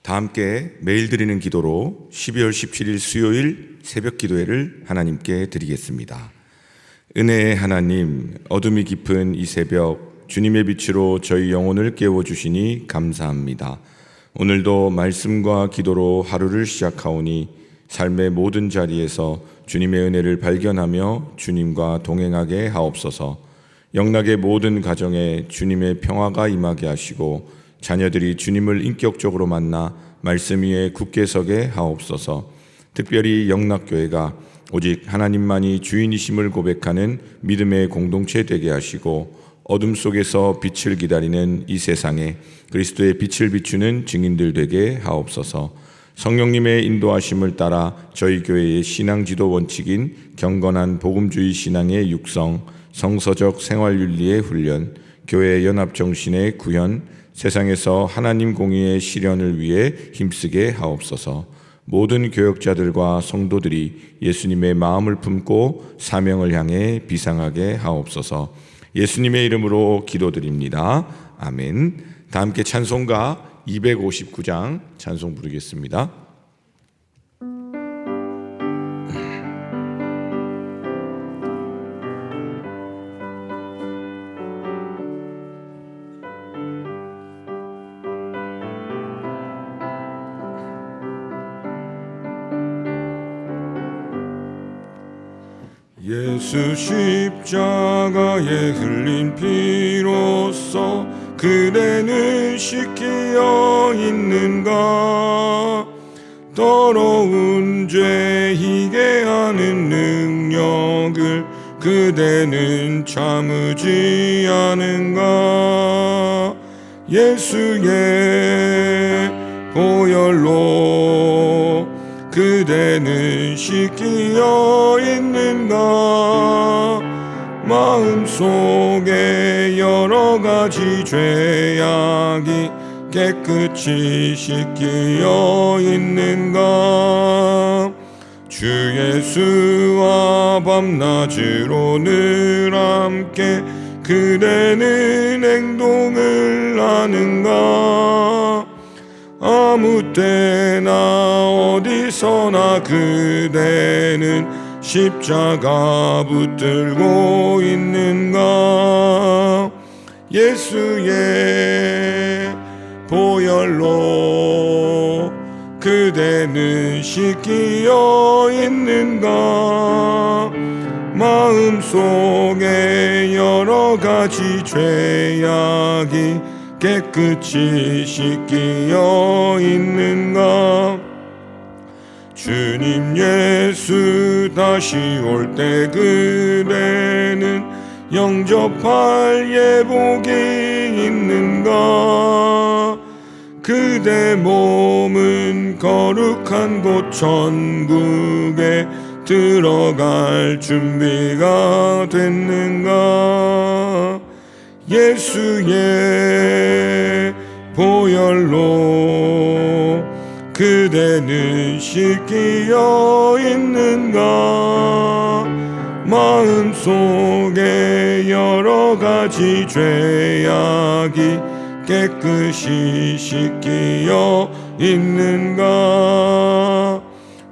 다 함께 매일 드리는 기도로 12월 17일 수요일 새벽 기도회를 하나님께 드리겠습니다. 은혜의 하나님, 어둠이 깊은 이 새벽 주님의 빛으로 저희 영혼을 깨워주시니 감사합니다. 오늘도 말씀과 기도로 하루를 시작하오니 삶의 모든 자리에서 주님의 은혜를 발견하며 주님과 동행하게 하옵소서. 영락의 모든 가정에 주님의 평화가 임하게 하시고 자녀들이 주님을 인격적으로 만나 말씀 위에 굳게 서게 하옵소서. 특별히 영락교회가 오직 하나님만이 주인이심을 고백하는 믿음의 공동체 되게 하시고 어둠 속에서 빛을 기다리는 이 세상에 그리스도의 빛을 비추는 증인들 되게 하옵소서. 성령님의 인도하심을 따라 저희 교회의 신앙 지도 원칙인 경건한 복음주의 신앙의 육성, 성서적 생활윤리의 훈련, 교회 연합 정신의 구현, 세상에서 하나님 공의의 실현을 위해 힘쓰게 하옵소서. 모든 교역자들과 성도들이 예수님의 마음을 품고 사명을 향해 비상하게 하옵소서. 예수님의 이름으로 기도드립니다. 아멘. 다 함께 찬송가 259장 찬송 부르겠습니다. 예수 십자가에 흘린 피로써 그대는 씻기어 있는가? 더러운 죄 희게 하는 능력을 그대는 참으지 않은가? 예수의 보혈로 그대는 씻기어 있는가? 마음속에 여러 가지 죄악이 깨끗이 씻기어 있는가? 주 예수와 밤낮으로 늘 함께 그대는 행동을 하는가? 아무 때나 어디서나 그대는 십자가 붙들고 있는가? 예수의 보혈로 그대는 씻기어 있는가? 마음속에 여러 가지 죄악이 깨끗이 씻기어 있는가? 주님 예수 다시 올 때 그대는 영접할 예복이 있는가? 그대 몸은 거룩한 곳 천국에 들어갈 준비가 됐는가? 예수의 보혈로 그대는 씻기어 있는가? 마음속에 여러 가지 죄악이 깨끗이 씻기어 있는가?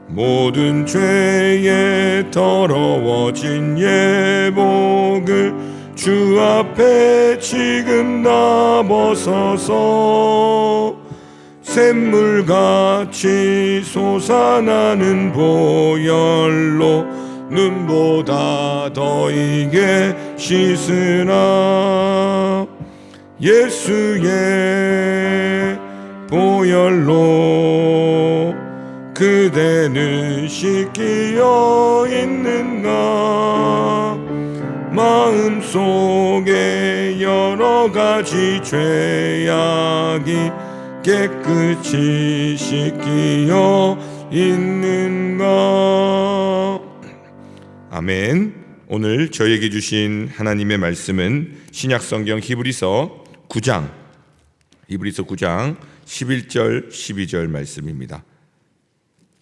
모든 죄에 더러워진 예복을 주 앞에 지금 다 벗어서 샘물같이 솟아나는 보혈로 눈보다 더 이게 씻으라. 예수의 보혈로 그대는 씻기어 있는가? 마음속에 여러 가지 죄악이 깨끗이 씻기어 있는가? 아멘. 오늘 저에게 주신 하나님의 말씀은 신약성경 히브리서 9장 11절 12절 말씀입니다.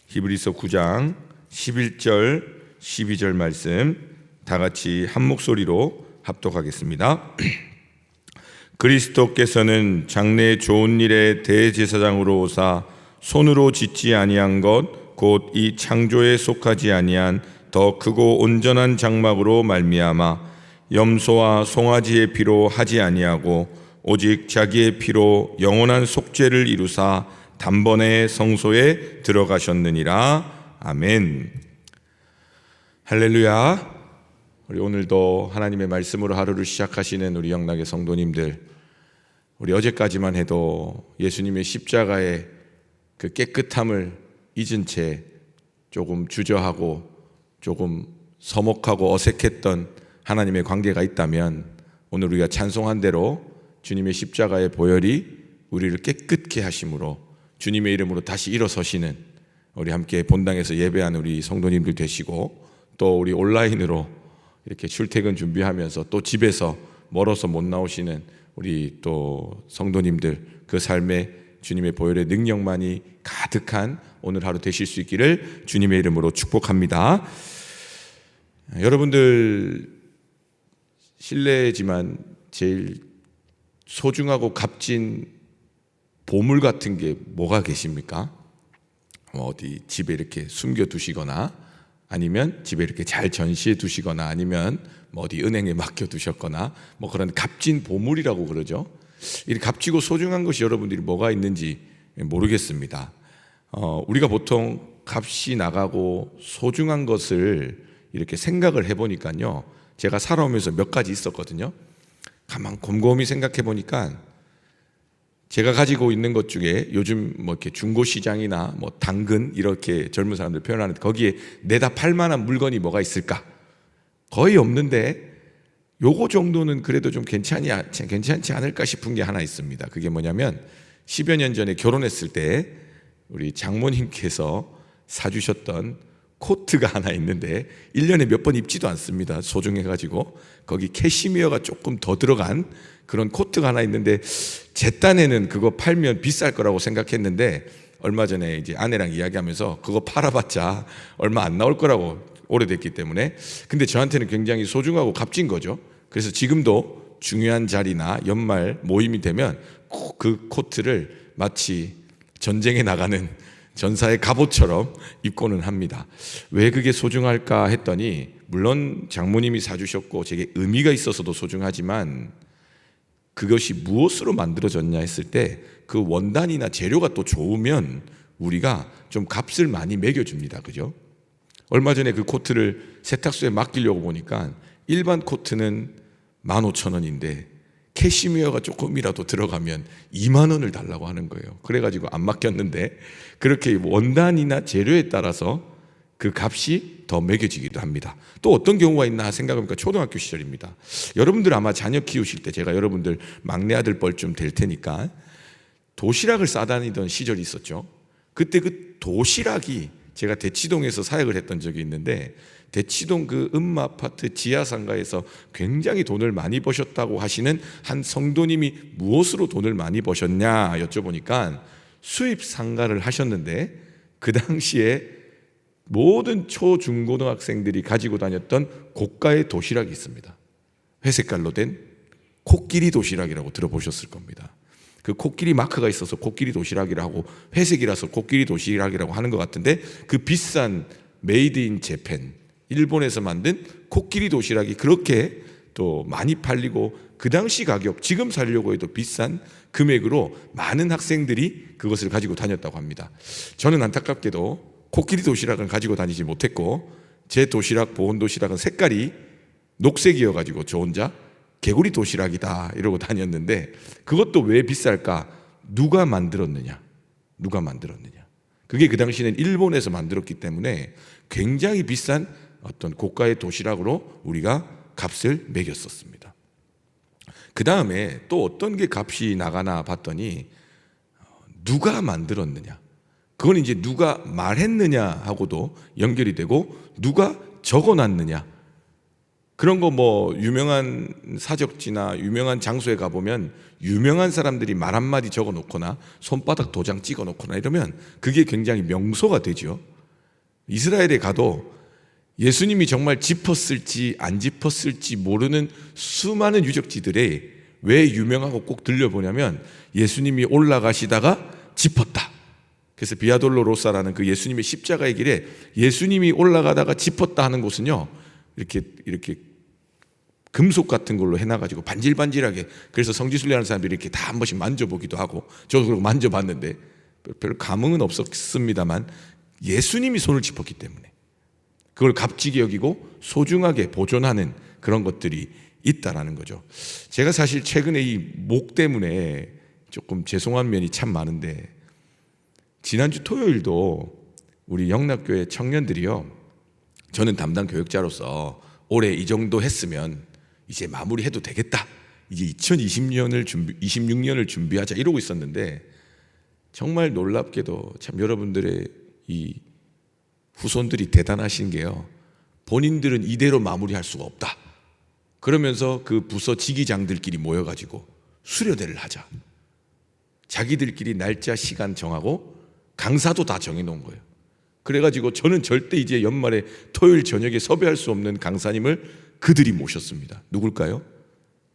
히브리서 9장 11절 12절 말씀 다 같이 한 목소리로 합독하겠습니다. 그리스도께서는 장래 좋은 일의 대제사장으로 오사 손으로 짓지 아니한 것 곧 이 창조에 속하지 아니한 더 크고 온전한 장막으로 말미암아 염소와 송아지의 피로 하지 아니하고 오직 자기의 피로 영원한 속죄를 이루사 단번에 성소에 들어가셨느니라. 아멘. 할렐루야. 우리 오늘도 하나님의 말씀으로 하루를 시작하시는 우리 영락의 성도님들, 우리 어제까지만 해도 예수님의 십자가의 그 깨끗함을 잊은 채 조금 주저하고 조금 서먹하고 어색했던 하나님의 관계가 있다면, 오늘 우리가 찬송한 대로 주님의 십자가의 보혈이 우리를 깨끗게 하심으로 주님의 이름으로 다시 일어서시는 우리 함께 본당에서 예배하는 우리 성도님들 되시고, 또 우리 온라인으로 이렇게 출퇴근 준비하면서 또 집에서 멀어서 못 나오시는 우리 또 성도님들, 그 삶에 주님의 보혈의 능력만이 가득한 오늘 하루 되실 수 있기를 주님의 이름으로 축복합니다. 여러분들, 실례지만 제일 소중하고 값진 보물 같은 게 뭐가 계십니까? 어디 집에 이렇게 숨겨 두시거나, 아니면 집에 이렇게 잘 전시해 두시거나, 아니면 어디 은행에 맡겨 두셨거나, 그런 값진 보물이라고 그러죠. 이 값지고 소중한 것이 여러분들이 뭐가 있는지 모르겠습니다. 우리가 보통 값이 나가고 소중한 것을 이렇게 생각을 해보니까요, 제가 살아오면서 몇 가지 있었거든요. 가만 곰곰이 생각해 보니까 제가 가지고 있는 것 중에 요즘 이렇게 중고시장이나 당근 이렇게 젊은 사람들 표현하는데, 거기에 내다 팔 만한 물건이 뭐가 있을까? 거의 없는데 요거 정도는 그래도 좀 괜찮지 않을까 싶은 게 하나 있습니다. 그게 뭐냐면, 10여 년 전에 결혼했을 때 우리 장모님께서 사주셨던 코트가 하나 있는데 1년에 몇 번 입지도 않습니다. 소중해가지고 거기 캐시미어가 조금 더 들어간 그런 코트가 하나 있는데, 제 딴에는 그거 팔면 비쌀 거라고 생각했는데, 얼마 전에 이제 아내랑 이야기하면서 그거 팔아봤자 얼마 안 나올 거라고, 오래됐기 때문에. 근데 저한테는 굉장히 소중하고 값진 거죠. 그래서 지금도 중요한 자리나 연말 모임이 되면 꼭 그 코트를 마치 전쟁에 나가는 전사의 갑옷처럼 입고는 합니다. 왜 그게 소중할까 했더니, 물론 장모님이 사주셨고 제게 의미가 있어서도 소중하지만, 그것이 무엇으로 만들어졌냐 했을 때 그 원단이나 재료가 또 좋으면 우리가 좀 값을 많이 매겨줍니다. 그죠? 얼마 전에 그 코트를 세탁소에 맡기려고 보니까 일반 코트는 15,000원인데 캐시미어가 조금이라도 들어가면 2만 원을 달라고 하는 거예요. 그래가지고 안 맡겼는데, 그렇게 원단이나 재료에 따라서 그 값이 더 매겨지기도 합니다. 또 어떤 경우가 있나 생각해보니까 초등학교 시절입니다. 여러분들 아마 자녀 키우실 때, 제가 여러분들 막내 아들 뻘쯤 될 테니까 도시락을 싸다니던 시절이 있었죠. 그때 그 도시락이, 제가 대치동에서 사역을 했던 적이 있는데, 대치동 그 음마아파트 지하상가에서 굉장히 돈을 많이 버셨다고 하시는 한 성도님이 무엇으로 돈을 많이 버셨냐 여쭤보니까 수입 상가를 하셨는데, 그 당시에 모든 초중고등학생들이 가지고 다녔던 고가의 도시락이 있습니다. 회색깔로 된 코끼리 도시락이라고 들어보셨을 겁니다. 그 코끼리 마크가 있어서 코끼리 도시락이라고, 회색이라서 코끼리 도시락이라고 하는 것 같은데, 그 비싼 메이드 인 재팬, 일본에서 만든 코끼리 도시락이 그렇게 또 많이 팔리고, 그 당시 가격, 지금 살려고 해도 비싼 금액으로 많은 학생들이 그것을 가지고 다녔다고 합니다. 저는 안타깝게도 코끼리 도시락은 가지고 다니지 못했고, 제 도시락, 보온 도시락은 색깔이 녹색이어가지고 저 혼자 개구리 도시락이다 이러고 다녔는데, 그것도 왜 비쌀까? 누가 만들었느냐? 그게 그 당시에는 일본에서 만들었기 때문에 굉장히 비싼 어떤 고가의 도시락으로 우리가 값을 매겼었습니다. 그 다음에 또 어떤 게 값이 나가나 봤더니, 누가 만들었느냐, 그건 이제 누가 말했느냐 하고도 연결이 되고, 누가 적어놨느냐, 그런 거 유명한 사적지나 유명한 장소에 가보면 유명한 사람들이 말 한마디 적어 놓거나 손바닥 도장 찍어 놓거나 이러면 그게 굉장히 명소가 되죠. 이스라엘에 가도 예수님이 정말 짚었을지 안 짚었을지 모르는 수많은 유적지들에 왜 유명하고 꼭 들려보냐면, 예수님이 올라가시다가 짚었다, 그래서 비아돌로로사라는 그 예수님의 십자가의 길에 예수님이 올라가다가 짚었다 하는 곳은요, 이렇게 금속 같은 걸로 해놔가지고 반질반질하게, 그래서 성지순례하는 사람들이 이렇게 다 한 번씩 만져보기도 하고, 저도 그렇고 만져봤는데 별 감흥은 없었습니다만 예수님이 손을 짚었기 때문에 그걸 값지게 여기고 소중하게 보존하는 그런 것들이 있다라는 거죠. 제가 사실 최근에 이 목 때문에 조금 죄송한 면이 참 많은데, 지난주 토요일도 우리 영락교회 청년들이요, 저는 담당 교육자로서 올해 이 정도 했으면 이제 마무리해도 되겠다, 이제 26년을 준비하자 이러고 있었는데, 정말 놀랍게도 참 여러분들의 이 후손들이 대단하신 게요, 본인들은 이대로 마무리할 수가 없다 그러면서 그 부서 지기장들끼리 모여가지고 수료대를 하자, 자기들끼리 날짜 시간 정하고 강사도 다 정해놓은 거예요. 그래가지고 저는 절대 이제 연말에 토요일 저녁에 섭외할 수 없는 강사님을 그들이 모셨습니다. 누굴까요?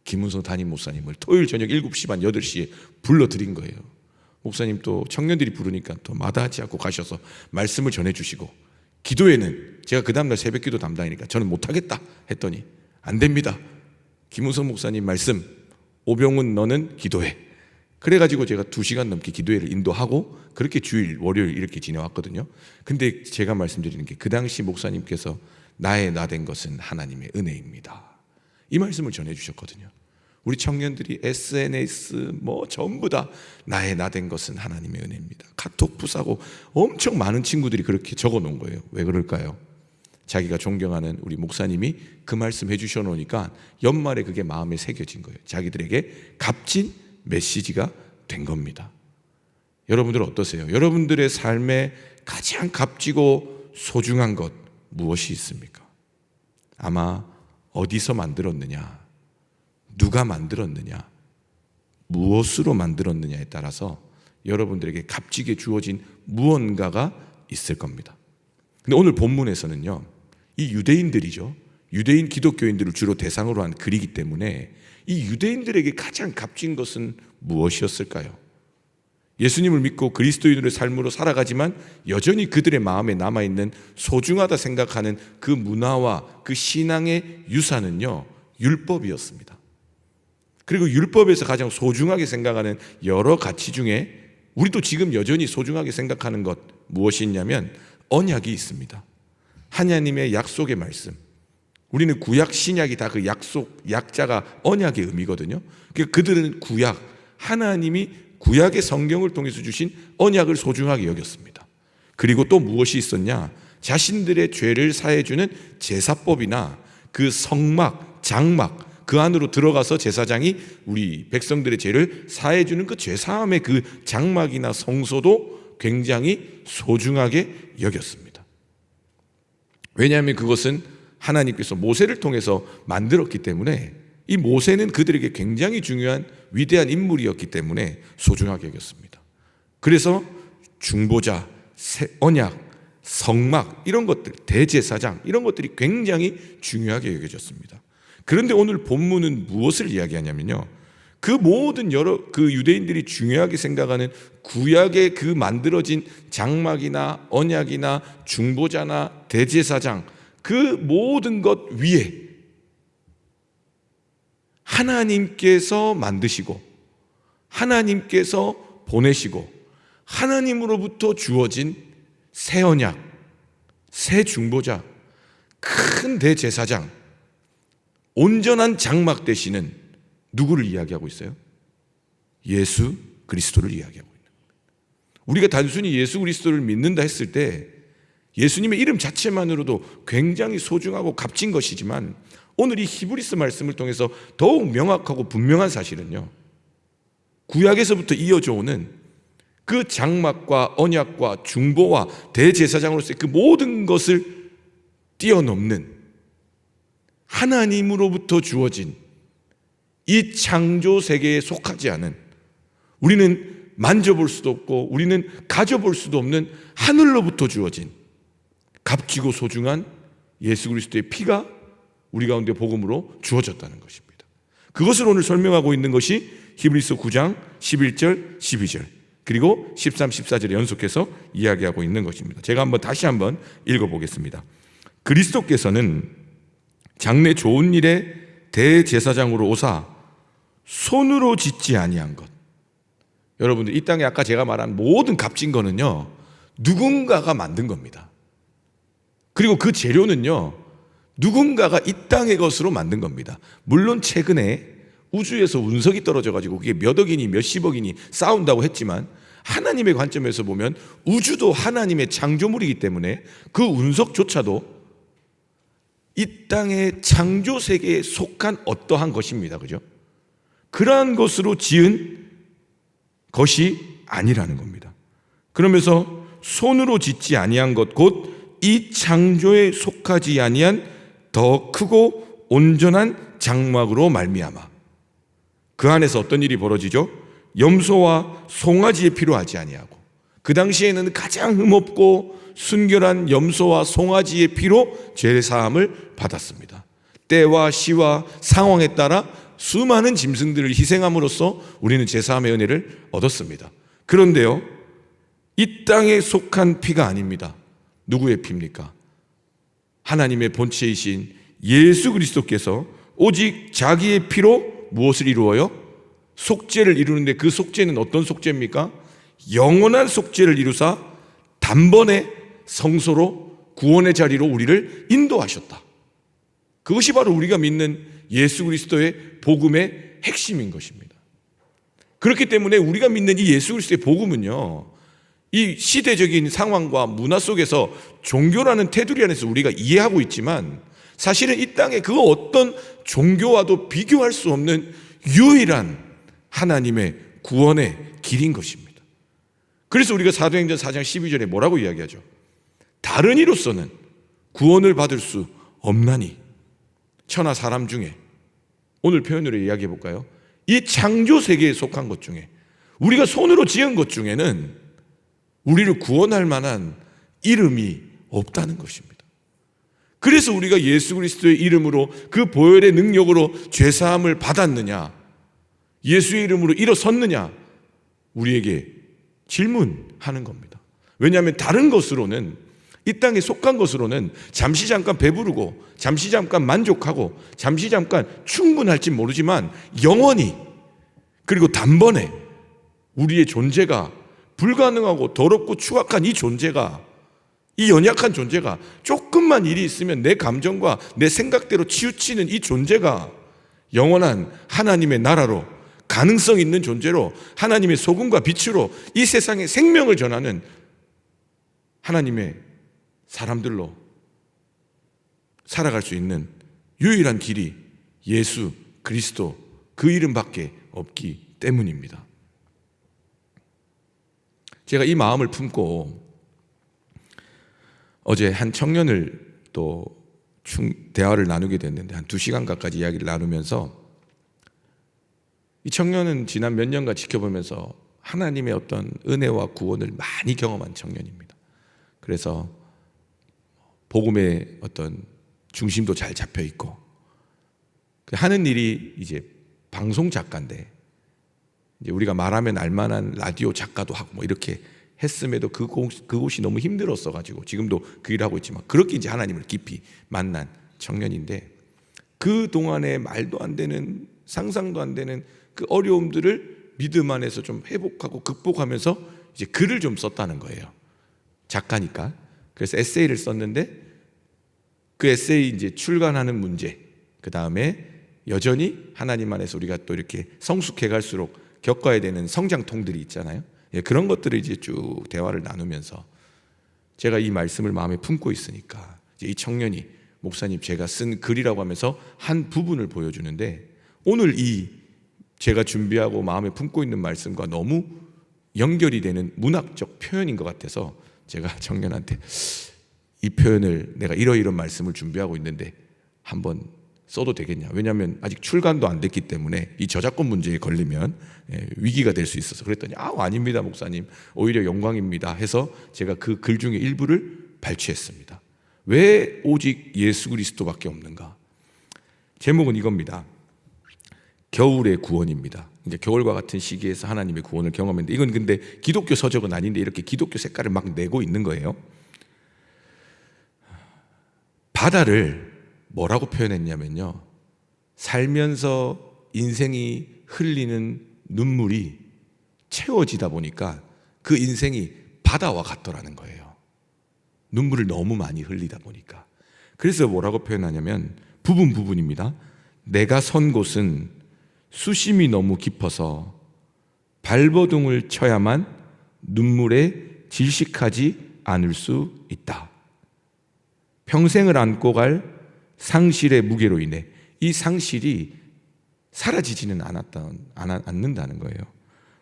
김은성 담임 목사님을 토요일 저녁 7시 반 8시에 불러드린 거예요. 목사님 또 청년들이 부르니까 또 마다하지 않고 가셔서 말씀을 전해주시고, 기도회는 제가 그 다음날 새벽기도 담당이니까 저는 못하겠다 했더니 안 됩니다, 김은성 목사님 말씀, 오병훈 너는 기도회. 그래가지고 제가 2시간 넘게 기도회를 인도하고 그렇게 주일 월요일 이렇게 지내왔거든요. 근데 제가 말씀드리는 게, 그 당시 목사님께서 나의 나 된 것은 하나님의 은혜입니다, 이 말씀을 전해주셨거든요. 우리 청년들이 SNS 전부 다 나의 나 된 것은 하나님의 은혜입니다. 카톡 부사고 엄청 많은 친구들이 그렇게 적어 놓은 거예요. 왜 그럴까요? 자기가 존경하는 우리 목사님이 그 말씀 해주셔 놓으니까 연말에 그게 마음에 새겨진 거예요. 자기들에게 값진 메시지가 된 겁니다. 여러분들 어떠세요? 여러분들의 삶에 가장 값지고 소중한 것 무엇이 있습니까? 아마 어디서 만들었느냐, 누가 만들었느냐, 무엇으로 만들었느냐에 따라서 여러분들에게 값지게 주어진 무언가가 있을 겁니다. 근데 오늘 본문에서는요, 이 유대인들이죠, 유대인 기독교인들을 주로 대상으로 한 글이기 때문에 이 유대인들에게 가장 값진 것은 무엇이었을까요? 예수님을 믿고 그리스도인으로의 삶으로 살아가지만 여전히 그들의 마음에 남아있는 소중하다 생각하는 그 문화와 그 신앙의 유산은요, 율법이었습니다. 그리고 율법에서 가장 소중하게 생각하는 여러 가치 중에 우리도 지금 여전히 소중하게 생각하는 것 무엇이 있냐면 언약이 있습니다. 하나님의 약속의 말씀. 우리는 구약 신약이 다 그 약속, 약자가 언약의 의미거든요. 그러니까 그들은 구약, 하나님이 구약의 성경을 통해서 주신 언약을 소중하게 여겼습니다. 그리고 또 무엇이 있었냐? 자신들의 죄를 사해주는 제사법이나 그 성막, 장막, 그 안으로 들어가서 제사장이 우리 백성들의 죄를 사해주는 그 죄사함의 그 장막이나 성소도 굉장히 소중하게 여겼습니다. 왜냐하면 그것은 하나님께서 모세를 통해서 만들었기 때문에, 이 모세는 그들에게 굉장히 중요한 위대한 인물이었기 때문에 소중하게 여겼습니다. 그래서 중보자, 언약, 성막 이런 것들, 대제사장 이런 것들이 굉장히 중요하게 여겨졌습니다. 그런데 오늘 본문은 무엇을 이야기하냐면요, 그 모든 그 유대인들이 중요하게 생각하는 구약의 그 만들어진 장막이나 언약이나 중보자나 대제사장, 그 모든 것 위에 하나님께서 만드시고 하나님께서 보내시고 하나님으로부터 주어진 새 언약, 새 중보자, 큰 대제사장, 온전한 장막 되시는 누구를 이야기하고 있어요? 예수 그리스도를 이야기하고 있는 겁니다. 우리가 단순히 예수 그리스도를 믿는다 했을 때 예수님의 이름 자체만으로도 굉장히 소중하고 값진 것이지만, 오늘 이 히브리서 말씀을 통해서 더욱 명확하고 분명한 사실은요, 구약에서부터 이어져 오는 그 장막과 언약과 중보와 대제사장으로서의 그 모든 것을 뛰어넘는 하나님으로부터 주어진 이 창조 세계에 속하지 않은, 우리는 만져볼 수도 없고 우리는 가져볼 수도 없는 하늘로부터 주어진 값지고 소중한 예수 그리스도의 피가 우리 가운데 복음으로 주어졌다는 것입니다. 그것을 오늘 설명하고 있는 것이 히브리서 9장 11절 12절. 그리고 13, 14절에 연속해서 이야기하고 있는 것입니다. 제가 다시 한번 읽어보겠습니다. 그리스도께서는 장래 좋은 일에 대제사장으로 오사 손으로 짓지 아니한 것. 여러분들, 이 땅에 아까 제가 말한 모든 값진 거는요, 누군가가 만든 겁니다. 그리고 그 재료는요, 누군가가 이 땅의 것으로 만든 겁니다. 물론 최근에 우주에서 운석이 떨어져가지고 그게 몇 억이니 몇십억이니 싸운다고 했지만, 하나님의 관점에서 보면 우주도 하나님의 창조물이기 때문에 그 운석조차도 이 땅의 창조 세계에 속한 어떠한 것입니다. 그죠? 그러한 것으로 지은 것이 아니라는 겁니다. 그러면서 손으로 짓지 아니한 것 곧 이 창조에 속하지 아니한 더 크고 온전한 장막으로 말미암아 그 안에서 어떤 일이 벌어지죠? 염소와 송아지에 필요하지 아니하고, 그 당시에는 가장 흠없고 순결한 염소와 송아지의 피로 죄사함을 받았습니다. 때와 시와 상황에 따라 수많은 짐승들을 희생함으로써 우리는 죄사함의 은혜를 얻었습니다. 그런데요, 이 땅에 속한 피가 아닙니다. 누구의 피입니까? 하나님의 본체이신 예수 그리스도께서 오직 자기의 피로 무엇을 이루어요? 속죄를 이루는데, 그 속죄는 어떤 속죄입니까? 영원한 속죄를 이루사 단번에 성소로 구원의 자리로 우리를 인도하셨다. 그것이 바로 우리가 믿는 예수 그리스도의 복음의 핵심인 것입니다. 그렇기 때문에 우리가 믿는 이 예수 그리스도의 복음은요, 이 시대적인 상황과 문화 속에서 종교라는 테두리 안에서 우리가 이해하고 있지만, 사실은 이 땅에 그 어떤 종교와도 비교할 수 없는 유일한 하나님의 구원의 길인 것입니다. 그래서 우리가 사도행전 4장 12절에 뭐라고 이야기하죠? 다른 이로서는 구원을 받을 수 없나니, 천하 사람 중에, 오늘 표현으로 이야기해 볼까요? 이 창조 세계에 속한 것 중에, 우리가 손으로 지은 것 중에는 우리를 구원할 만한 이름이 없다는 것입니다. 그래서 우리가 예수 그리스도의 이름으로, 그 보혈의 능력으로 죄사함을 받았느냐, 예수의 이름으로 일어섰느냐, 우리에게 질문하는 겁니다. 왜냐하면 다른 것으로는, 이 땅에 속한 것으로는 잠시 잠깐 배부르고 잠시 잠깐 만족하고 잠시 잠깐 충분할지 모르지만, 영원히 그리고 단번에 우리의 존재가 불가능하고 더럽고 추악한 이 존재가, 이 연약한 존재가, 조금만 일이 있으면 내 감정과 내 생각대로 치우치는 이 존재가 영원한 하나님의 나라로, 가능성 있는 존재로, 하나님의 소금과 빛으로 이 세상에 생명을 전하는 하나님의 사람들로 살아갈 수 있는 유일한 길이 예수 그리스도, 그 이름밖에 없기 때문입니다. 제가 이 마음을 품고 어제 한 청년을 또 대화를 나누게 됐는데, 한 2시간 가까이 이야기를 나누면서, 이 청년은 지난 몇 년간 지켜보면서 하나님의 어떤 은혜와 구원을 많이 경험한 청년입니다. 그래서 복음의 어떤 중심도 잘 잡혀 있고, 하는 일이 이제 방송 작가인데, 이제 우리가 말하면 알만한 라디오 작가도 하고 뭐 이렇게 했음에도 그곳이 너무 힘들었어 가지고 지금도 그 일을 하고 있지만, 그렇게 이제 하나님을 깊이 만난 청년인데, 그 동안에 말도 안 되는, 상상도 안 되는 그 어려움들을 믿음 안에서 좀 회복하고 극복하면서 이제 글을 좀 썼다는 거예요. 작가니까. 그래서 에세이를 썼는데, 그 에세이 이제 출간하는 문제, 그 다음에 여전히 하나님 안에서 우리가 또 이렇게 성숙해 갈수록 겪어야 되는 성장통들이 있잖아요. 예, 그런 것들을 이제 쭉 대화를 나누면서 제가 이 말씀을 마음에 품고 있으니까, 이제 이 청년이 목사님 제가 쓴 글이라고 하면서 한 부분을 보여주는데, 오늘 이 제가 준비하고 마음에 품고 있는 말씀과 너무 연결이 되는 문학적 표현인 것 같아서 제가 청년한테 이 표현을, 내가 이런 말씀을 준비하고 있는데 한번 써도 되겠냐, 왜냐하면 아직 출간도 안 됐기 때문에 이 저작권 문제에 걸리면 위기가 될 수 있어서. 그랬더니 아닙니다 목사님, 오히려 영광입니다 해서 제가 그 글 중에 일부를 발췌했습니다. 왜 오직 예수 그리스도밖에 없는가? 제목은 이겁니다. 겨울의 구원입니다. 이제 겨울과 같은 시기에서 하나님의 구원을 경험했는데, 이건 근데 기독교 서적은 아닌데 이렇게 기독교 색깔을 막 내고 있는 거예요. 바다를 뭐라고 표현했냐면요, 살면서 인생이 흘리는 눈물이 채워지다 보니까 그 인생이 바다와 같더라는 거예요. 눈물을 너무 많이 흘리다 보니까. 그래서 뭐라고 표현하냐면 부분입니다. 내가 선 곳은 수심이 너무 깊어서 발버둥을 쳐야만 눈물에 질식하지 않을 수 있다. 평생을 안고 갈 상실의 무게로 인해 이 상실이 사라지지는 않는다는 거예요.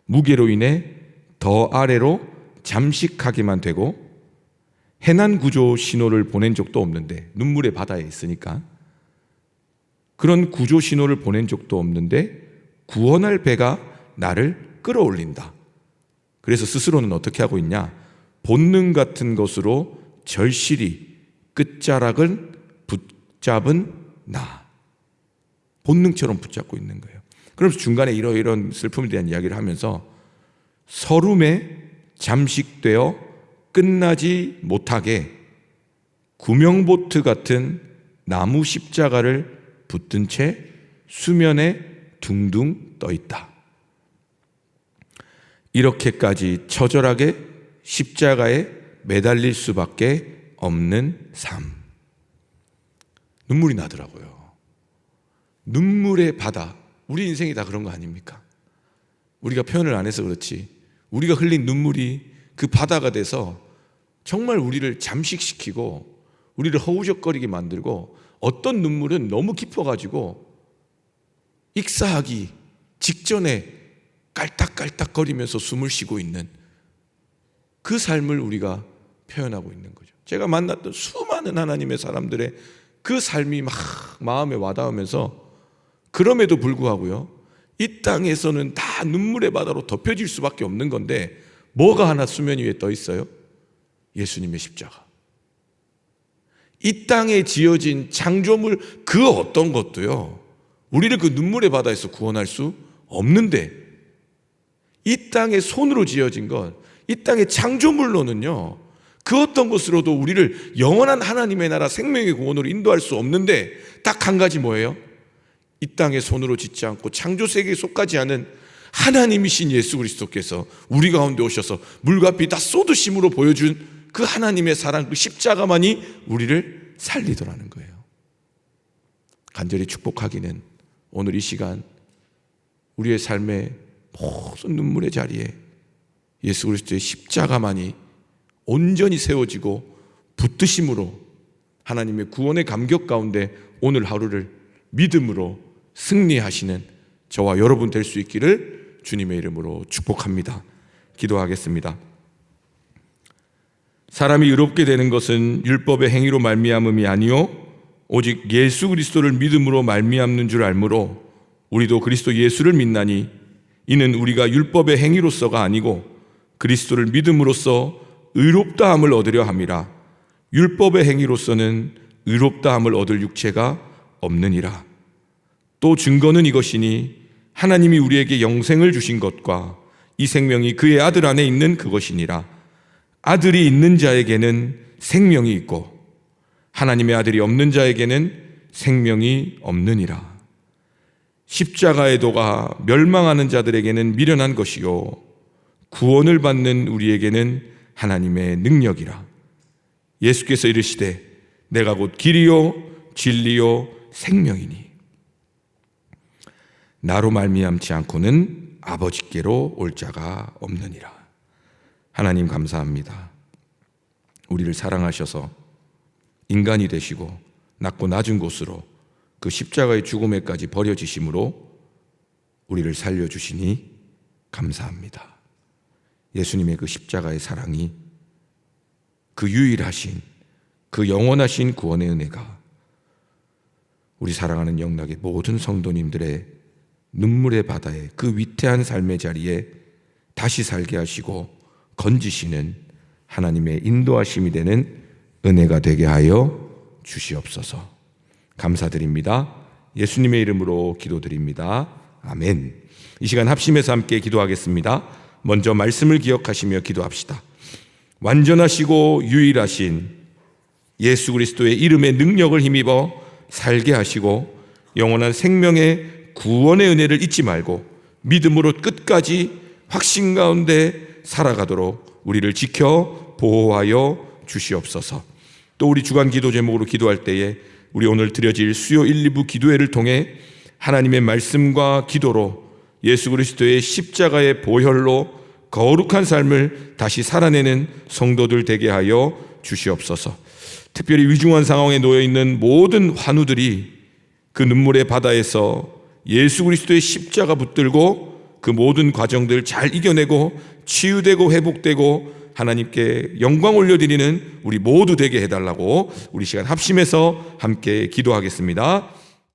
무게로 인해 더 아래로 잠식하게만 되고 해난 구조 신호를 보낸 적도 없는데, 눈물의 바다에 있으니까 그런 구조 신호를 보낸 적도 없는데 구원할 배가 나를 끌어올린다. 그래서 스스로는 어떻게 하고 있냐? 본능 같은 것으로 절실히 끝자락을 붙잡은 나. 본능처럼 붙잡고 있는 거예요. 그러면서 중간에 이런 슬픔에 대한 이야기를 하면서 서름에 잠식되어 끝나지 못하게 구명보트 같은 나무 십자가를 붙든 채 수면에 둥둥 떠 있다. 이렇게까지 처절하게 십자가에 매달릴 수밖에 없는 삶. 눈물이 나더라고요. 눈물의 바다. 우리 인생이 다 그런 거 아닙니까? 우리가 표현을 안 해서 그렇지, 우리가 흘린 눈물이 그 바다가 돼서 정말 우리를 잠식시키고 우리를 허우적거리게 만들고, 어떤 눈물은 너무 깊어가지고 익사하기 직전에 깔딱깔딱거리면서 숨을 쉬고 있는 그 삶을 우리가 표현하고 있는 거죠. 제가 만났던 수많은 하나님의 사람들의 그 삶이 막 마음에 와닿으면서, 그럼에도 불구하고요, 이 땅에서는 다 눈물의 바다로 덮여질 수밖에 없는 건데 뭐가 하나 수면 위에 떠 있어요? 예수님의 십자가. 이 땅에 지어진 창조물 그 어떤 것도요, 우리를 그 눈물의 바다에서 구원할 수 없는데, 이 땅에 손으로 지어진 것, 이 땅의 창조물로는요, 그 어떤 것으로도 우리를 영원한 하나님의 나라 생명의 구원으로 인도할 수 없는데, 딱 한 가지 뭐예요? 이 땅에 손으로 짓지 않고 창조 세계에 속하지 않은 하나님이신 예수 그리스도께서 우리 가운데 오셔서 물과 피 다 쏟으심으로 보여준 그 하나님의 사랑, 그 십자가만이 우리를 살리더라는 거예요. 간절히 축복하기는 오늘 이 시간 우리의 삶의 모든 눈물의 자리에 예수 그리스도의 십자가만이 온전히 세워지고 붙드심으로 하나님의 구원의 감격 가운데 오늘 하루를 믿음으로 승리하시는 저와 여러분 될 수 있기를 주님의 이름으로 축복합니다. 기도하겠습니다. 사람이 의롭게 되는 것은 율법의 행위로 말미암음이 아니요 오직 예수 그리스도를 믿음으로 말미암는 줄 알므로 우리도 그리스도 예수를 믿나니 이는 우리가 율법의 행위로서가 아니고 그리스도를 믿음으로써 의롭다함을 얻으려 함이라. 율법의 행위로서는 의롭다함을 얻을 육체가 없느니라. 또 증거는 이것이니 하나님이 우리에게 영생을 주신 것과 이 생명이 그의 아들 안에 있는 그것이니라. 아들이 있는 자에게는 생명이 있고 하나님의 아들이 없는 자에게는 생명이 없느니라. 십자가의 도가 멸망하는 자들에게는 미련한 것이요 구원을 받는 우리에게는 하나님의 능력이라. 예수께서 이르시되 내가 곧 길이요 진리요 생명이니 나로 말미암지 않고는 아버지께로 올 자가 없느니라. 하나님 감사합니다. 우리를 사랑하셔서 인간이 되시고 낮고 낮은 곳으로 그 십자가의 죽음에까지 버려지심으로 우리를 살려주시니 감사합니다. 예수님의 그 십자가의 사랑이, 그 유일하신, 그 영원하신 구원의 은혜가 우리 사랑하는 영락의 모든 성도님들의 눈물의 바다에, 그 위태한 삶의 자리에 다시 살게 하시고 건지시는 하나님의 인도하심이 되는 은혜가 되게 하여 주시옵소서. 감사드립니다. 예수님의 이름으로 기도드립니다. 아멘. 이 시간 합심해서 함께 기도하겠습니다. 먼저 말씀을 기억하시며 기도합시다. 완전하시고 유일하신 예수 그리스도의 이름의 능력을 힘입어 살게 하시고 영원한 생명의 구원의 은혜를 잊지 말고 믿음으로 끝까지 확신 가운데 살아가도록 우리를 지켜 보호하여 주시옵소서. 또 우리 주간 기도 제목으로 기도할 때에 우리 오늘 드려질 수요 1, 2부 기도회를 통해 하나님의 말씀과 기도로 예수 그리스도의 십자가의 보혈로 거룩한 삶을 다시 살아내는 성도들 되게 하여 주시옵소서. 특별히 위중한 상황에 놓여 있는 모든 환우들이 그 눈물의 바다에서 예수 그리스도의 십자가 붙들고 그 모든 과정들 잘 이겨내고 치유되고 회복되고 하나님께 영광 올려드리는 우리 모두 되게 해달라고 우리 시간 합심해서 함께 기도하겠습니다.